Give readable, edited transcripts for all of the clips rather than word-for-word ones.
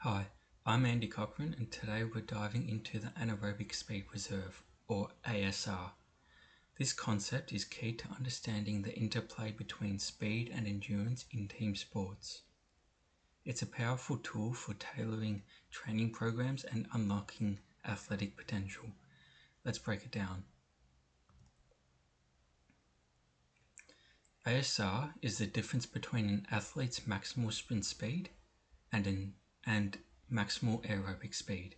Hi, I'm Andy Cochran, and today we're diving into the Anaerobic Speed Reserve, or ASR. This concept is key to understanding the interplay between speed and endurance in team sports. It's a powerful tool for tailoring training programs and unlocking athletic potential. Let's break it down. ASR is the difference between an athlete's maximal sprint speed and maximal aerobic speed.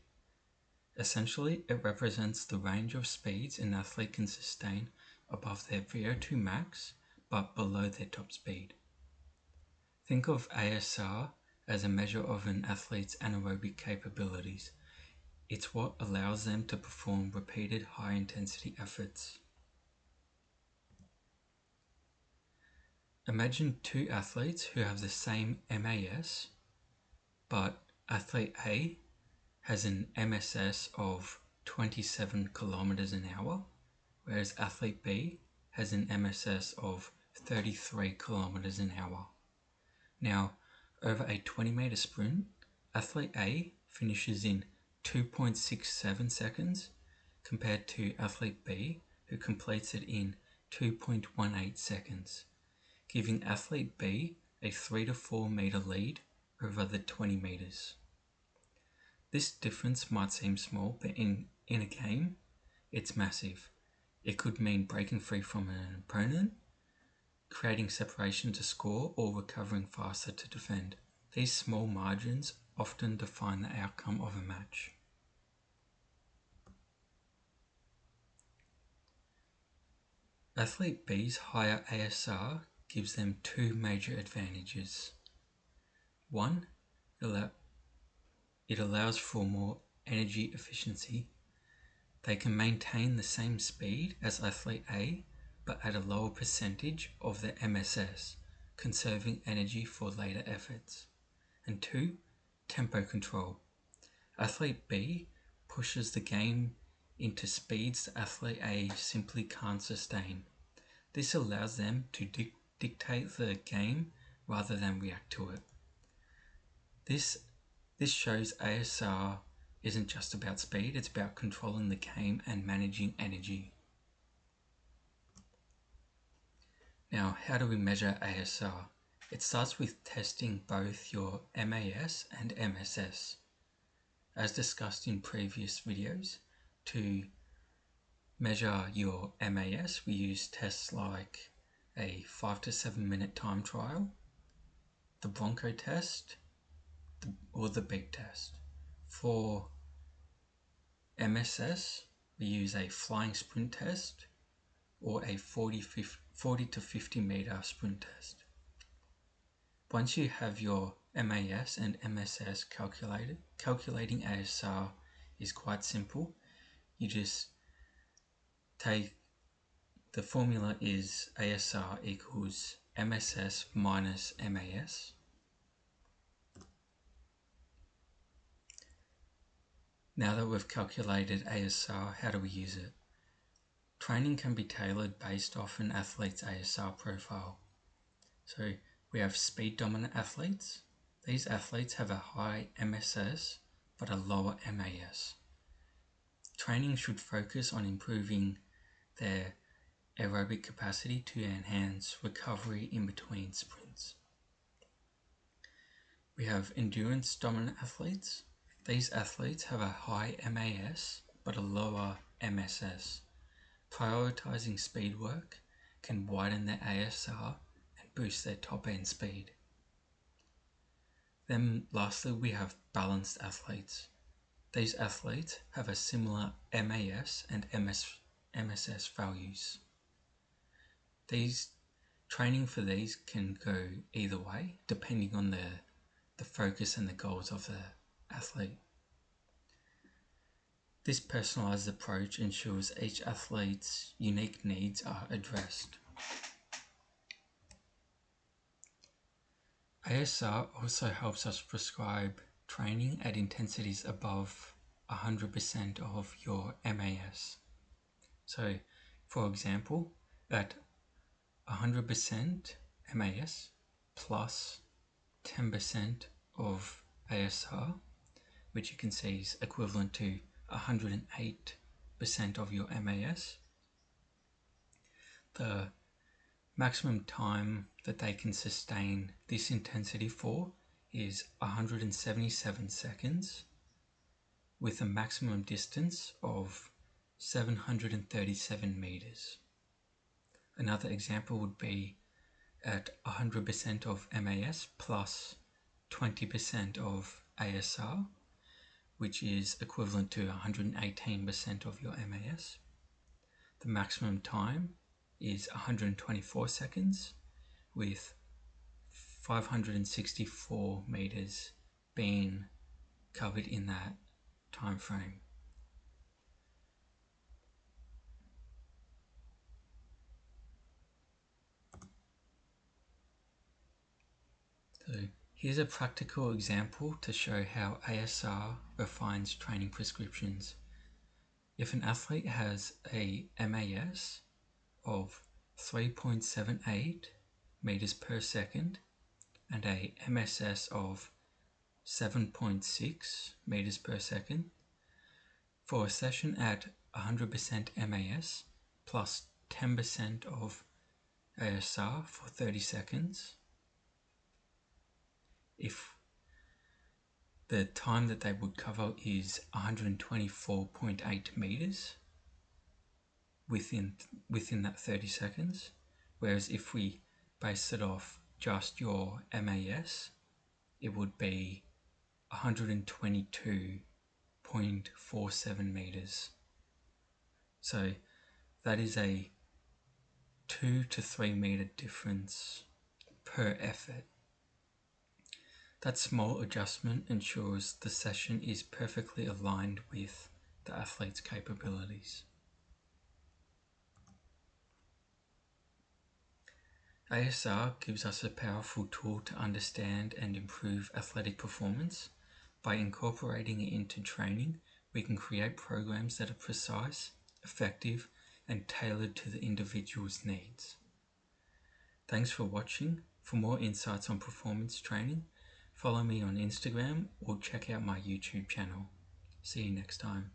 Essentially, it represents the range of speeds an athlete can sustain above their VO2 max but below their top speed. Think of ASR as a measure of an athlete's anaerobic capabilities. It's what allows them to perform repeated high-intensity efforts. Imagine two athletes who have the same MAS, but athlete A has an MSS of 27 kilometers an hour, whereas athlete B has an MSS of 33 kilometers an hour. Now, over a 20-meter sprint, athlete A finishes in 2.67 seconds compared to athlete B, who completes it in 2.18 seconds, giving athlete B a 3 to 4 meter lead over the 20 meters. This difference might seem small, but in a game, it's massive. It could mean breaking free from an opponent, creating separation to score, or recovering faster to defend. These small margins often define the outcome of a match. Athlete B's higher ASR gives them two major advantages. One, it allows for more energy efficiency. They can maintain the same speed as athlete A, but at a lower percentage of their MSS, conserving energy for later efforts. And two, tempo control. Athlete B pushes the game into speeds that athlete A simply can't sustain. This allows them to dictate the game rather than react to it. This shows ASR isn't just about speed, it's about controlling the game and managing energy. Now, how do we measure ASR? It starts with testing both your MAS and MSS. As discussed in previous videos, to measure your MAS, we use tests like a 5 to 7 minute time trial, the Bronco test, or the beep test. For MSS, we use a flying sprint test or a 40 to 50 meter sprint test. Once you have your MAS and MSS calculated, calculating ASR is quite simple. You just take, the formula is ASR equals MSS minus MAS. Now that we've calculated ASR, how do we use it? Training can be tailored based off an athlete's ASR profile. So we have speed dominant athletes. These athletes have a high MSS but a lower MAS. Training should focus on improving their aerobic capacity to enhance recovery in between sprints. We have endurance dominant athletes. These athletes have a high MAS but a lower MSS. Prioritizing speed work can widen their ASR and boost their top end speed. Then lastly, we have balanced athletes. These athletes have a similar MAS and MSS values. Training for these can go either way depending on the focus and the goals of the athlete. This personalized approach ensures each athlete's unique needs are addressed. ASR also helps us prescribe training at intensities above 100% of your MAS. So, for example, at 100% MAS plus 10% of ASR, which you can see is equivalent to 108% of your MAS. The maximum time that they can sustain this intensity for is 177 seconds, with a maximum distance of 737 meters. Another example would be at 100% of MAS plus 20% of ASR, which is equivalent to 118% of your MAS. The maximum time is 124 seconds, with 564 meters being covered in that time frame. So here's a practical example to show how ASR refines training prescriptions. If an athlete has a MAS of 3.78 meters per second and a MSS of 7.6 meters per second, for a session at 100% MAS plus 10% of ASR for 30 seconds, if the time that they would cover is 124.8 meters within that 30 seconds, whereas if we base it off just your MAS, it would be 122.47 meters. So that is a 2 to 3 meter difference per effort. That small adjustment ensures the session is perfectly aligned with the athlete's capabilities. ASR gives us a powerful tool to understand and improve athletic performance. By incorporating it into training, we can create programs that are precise, effective, and tailored to the individual's needs. Thanks for watching. For more insights on performance training, follow me on Instagram or check out my YouTube channel. See you next time.